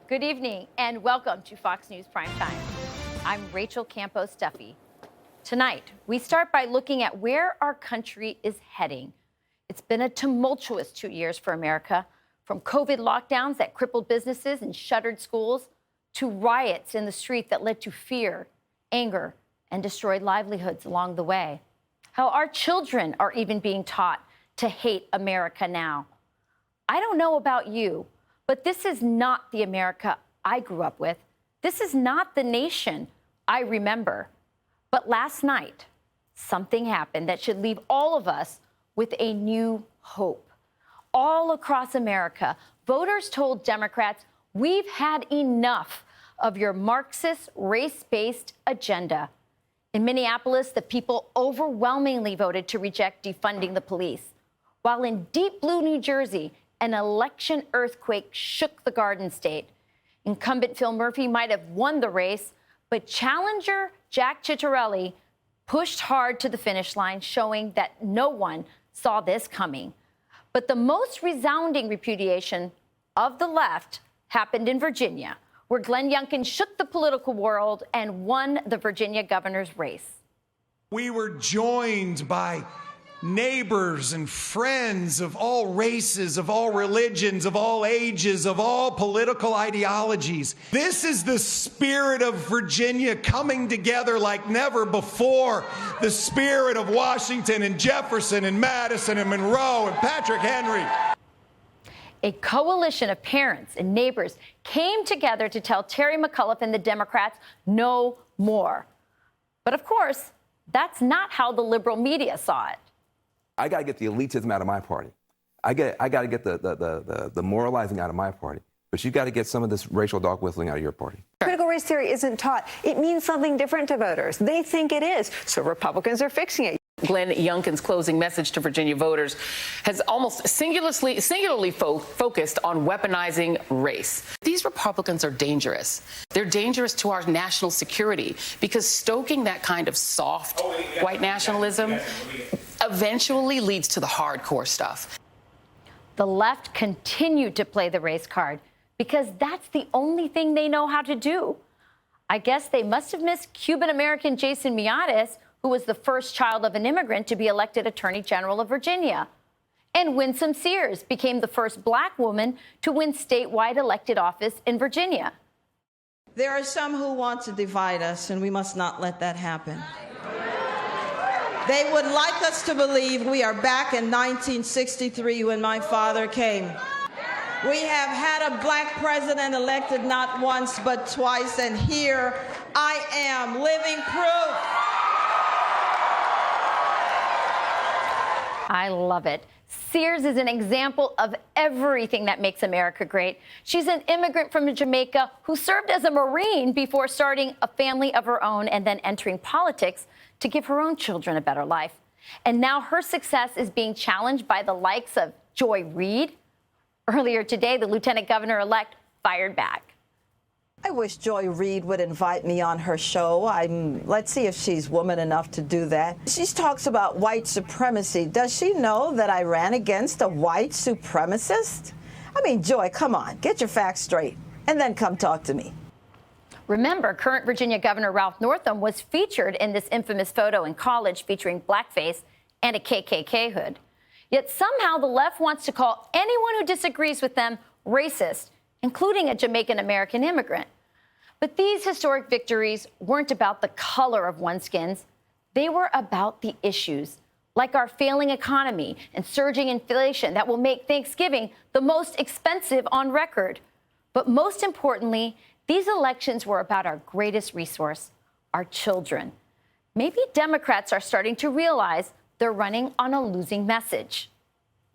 Good evening and welcome to Fox News Primetime. I'm Rachel Campos-Duffy. Tonight, we start by looking at where our country is heading. It's been a tumultuous 2 years for America, from COVID lockdowns that crippled businesses and shuttered schools to riots in the street that led to fear, anger, and destroyed livelihoods along the way. How our children are even being taught to hate America now. I don't know about you, but this is not the America I grew up with. This is not the nation I remember. But last night, something happened that should leave all of us with a new hope. All across America, voters told Democrats, we've had enough of your Marxist, race-based agenda. In Minneapolis, the people overwhelmingly voted to reject defunding the police. While in deep blue New Jersey, an election earthquake shook the Garden State. Incumbent Phil Murphy might have won the race, but challenger Jack Ciattarelli pushed hard to the finish line, showing that no one saw this coming. But the most resounding repudiation of the left happened in Virginia, where Glenn Youngkin shook the political world and won the Virginia governor's race. We were joined by neighbors and friends of all races, of all religions, of all ages, of all political ideologies. This is the spirit of Virginia coming together like never before. The spirit of Washington and Jefferson and Madison and Monroe and Patrick Henry. A coalition of parents and neighbors came together to tell Terry McAuliffe and the Democrats no more. But of course, that's not how the liberal media saw it. I got to get the elitism out of my party. I got to get the moralizing out of my party. But you got to get some of this racial dog whistling out of your party. Critical race theory isn't taught. It means something different to voters. They think it is. So Republicans are fixing it. Glenn Youngkin's closing message to Virginia voters has almost singularly focused on weaponizing race. These Republicans are dangerous. They're dangerous to our national security because stoking that kind of soft white nationalism eventually leads to the hardcore stuff. The left continued to play the race card because that's the only thing they know how to do. I guess they must have missed Cuban-American Jason Miyares, who was the first child of an immigrant to be elected Attorney General of Virginia. And Winsome Sears became the first black woman to win statewide elected office in Virginia. There are some who want to divide us, and we must not let that happen. They would like us to believe we are back in 1963 when my father came. We have had a black president elected not once but twice, and here I am, living proof. I love it. Sears is an example of everything that makes America great. She's an immigrant from Jamaica who served as a Marine before starting a family of her own and then entering politics to give her own children a better life. And now her success is being challenged by the likes of Joy Reid. Earlier today, the lieutenant governor-elect fired back. I wish Joy Reid would invite me on her show. Let's see if she's woman enough to do that. She talks about white supremacy. Does she know that I ran against a white supremacist? I mean, Joy, come on, get your facts straight, and then come talk to me. Remember, current Virginia Governor Ralph Northam was featured in this infamous photo in college featuring blackface and a KKK hood. Yet somehow the left wants to call anyone who disagrees with them racist, including a Jamaican-American immigrant. But these historic victories weren't about the color of one's skins. They were about the issues, like our failing economy and surging inflation that will make Thanksgiving the most expensive on record. But most importantly, these elections were about our greatest resource, our children. Maybe Democrats are starting to realize they're running on a losing message.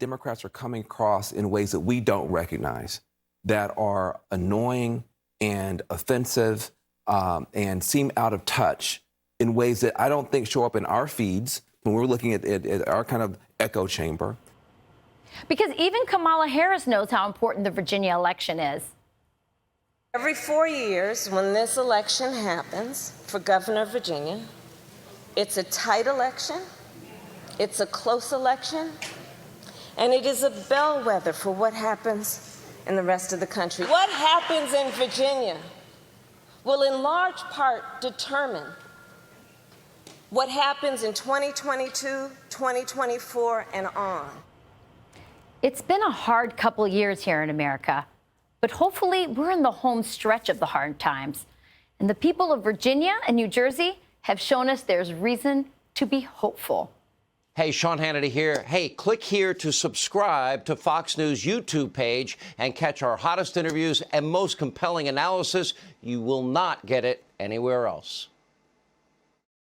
Democrats are coming across in ways that we don't recognize, that are annoying and offensive and seem out of touch in ways that I don't think show up in our feeds when we're looking at our kind of echo chamber. Because even Kamala Harris knows how important the Virginia election is. Every 4 years, when this election happens for governor of Virginia, it's a tight election, it's a close election, and it is a bellwether for what happens in the rest of the country. What happens in Virginia will in large part determine what happens in 2022, 2024, and on. It's been a hard couple years here in America, but hopefully we're in the home stretch of the hard times. And the people of Virginia and New Jersey have shown us there's reason to be hopeful. Hey, Sean Hannity here. Hey, click here to subscribe to Fox News YouTube page and catch our hottest interviews and most compelling analysis. You will not get it anywhere else.